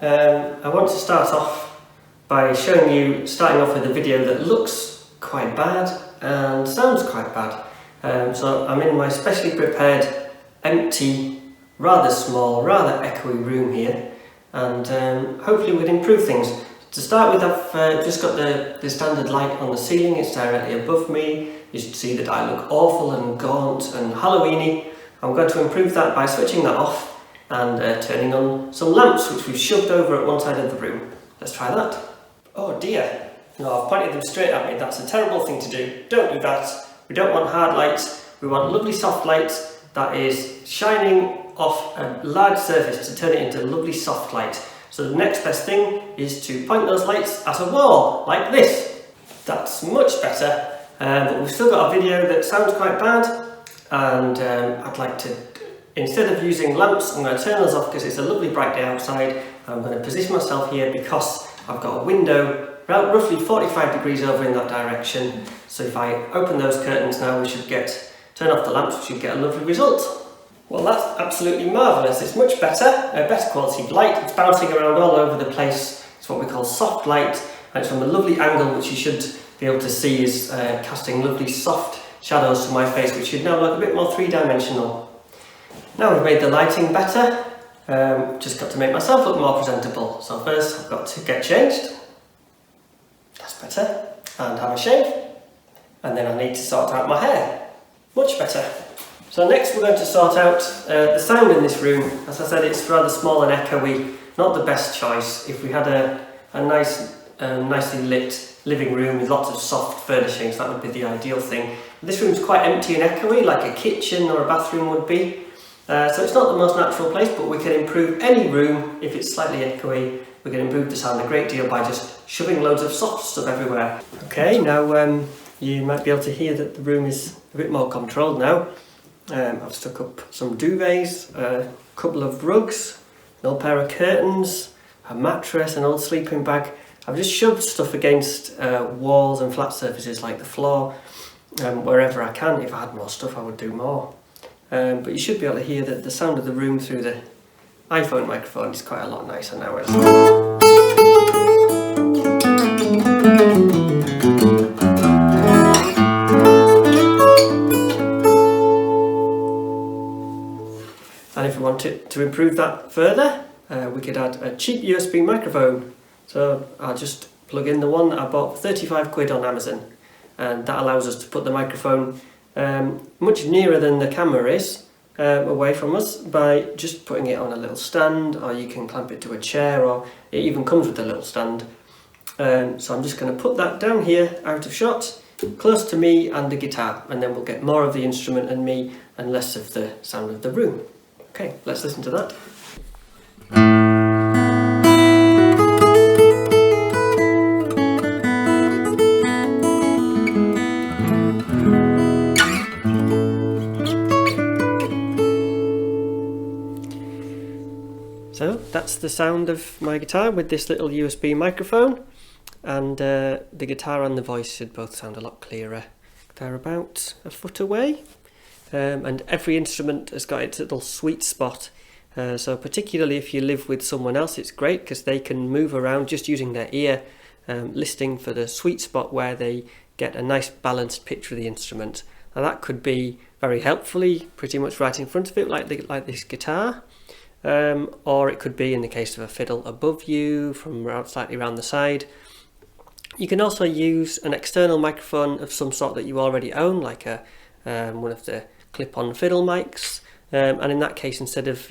I want to start off by showing you, starting off with a video that looks quite bad and sounds quite bad. So I'm in my specially prepared, empty, rather small, rather echoey room here, and hopefully we'll improve things. To start with, I've just got the standard light on the ceiling. It's directly above me. You should see that I look awful and gaunt and Halloweeny. I'm going to improve that by switching that off and turning on some lamps which we've shoved over at one side of the room. Let's try that. Oh dear, no, I've pointed them straight at me. That's a terrible thing to do. Don't do that. We don't want hard lights. We want lovely soft light that is shining off a large surface to turn it into lovely soft light. So the next best thing is to point those lights at a wall like this. That's much better, but we've still got a video that sounds quite bad, and I'd like to, instead of using lamps, I'm going to turn those off because it's a lovely bright day outside. I'm going to position myself here because I've got a window about roughly 45 degrees over in that direction. So if I open those curtains now, turn off the lamps, we should get a lovely result. Well, that's absolutely marvellous. It's much better, a better quality of light. It's bouncing around all over the place. It's what we call soft light, and it's from a lovely angle which you should be able to see is casting lovely soft shadows to my face, which should now look a bit more three-dimensional. Now we've made the lighting better, just got to make myself look more presentable. So first I've got to get changed. That's better. And have a shave. And then I need to sort out my hair. Much better. So next we're going to sort out the sound in this room. As I said, it's rather small and echoey, not the best choice. If we had a nicely lit living room with lots of soft furnishings, that would be the ideal thing. This room's quite empty and echoey, like a kitchen or a bathroom would be. So it's not the most natural place, but we can improve any room if it's slightly echoey. We can improve the sound a great deal by just shoving loads of soft stuff everywhere. Okay, now you might be able to hear that the room is a bit more controlled now. I've stuck up some duvets, a couple of rugs, an old pair of curtains, a mattress, an old sleeping bag. I've just shoved stuff against walls and flat surfaces like the floor, wherever I can. If I had more stuff I would do more. But you should be able to hear that the sound of the room through the iPhone microphone is quite a lot nicer now. And if we wanted to improve that further, we could add a cheap USB microphone. So I'll just plug in the one that I bought for 35 quid on Amazon, and that allows us to put the microphone much nearer than the camera is away from us by just putting it on a little stand, or you can clamp it to a chair, or it even comes with a little stand. So I'm just going to put that down here out of shot, close to me and the guitar, and then we'll get more of the instrument and me and less of the sound of the room. Okay, let's listen to that. So that's the sound of my guitar with this little USB microphone, and the guitar and the voice should both sound a lot clearer. They're about a foot away, and every instrument has got its little sweet spot. So particularly if you live with someone else, it's great because they can move around just using their ear, listening for the sweet spot where they get a nice balanced picture of the instrument. Now that could be very helpfully pretty much right in front of it, like this guitar. Or it could be, in the case of a fiddle, above you, from slightly around the side. You can also use an external microphone of some sort that you already own, like one of the clip-on fiddle mics. And in that case, instead of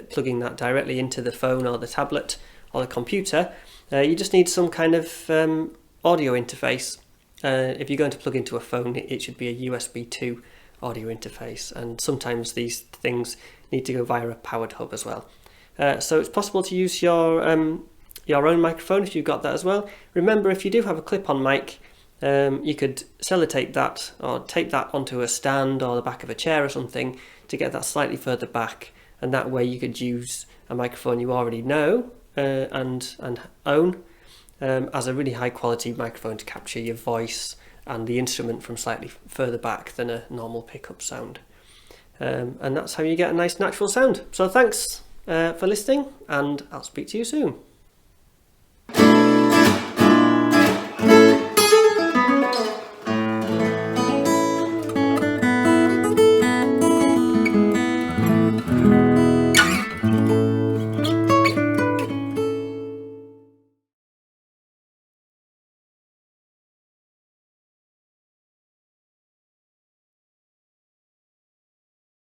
plugging that directly into the phone or the tablet or the computer, you just need some kind of audio interface. If you're going to plug into a phone, it should be a USB 2 audio interface, and sometimes these things need to go via a powered hub as well. So it's possible to use your own microphone if you've got that as well. Remember, if you do have a clip-on mic, you could sellotape that or tape that onto a stand or the back of a chair or something to get that slightly further back, and that way you could use a microphone you already know and own as a really high quality microphone to capture your voice and the instrument from slightly further back than a normal pickup sound. And that's how you get a nice natural sound. So thanks. for listening, and I'll speak to you soon.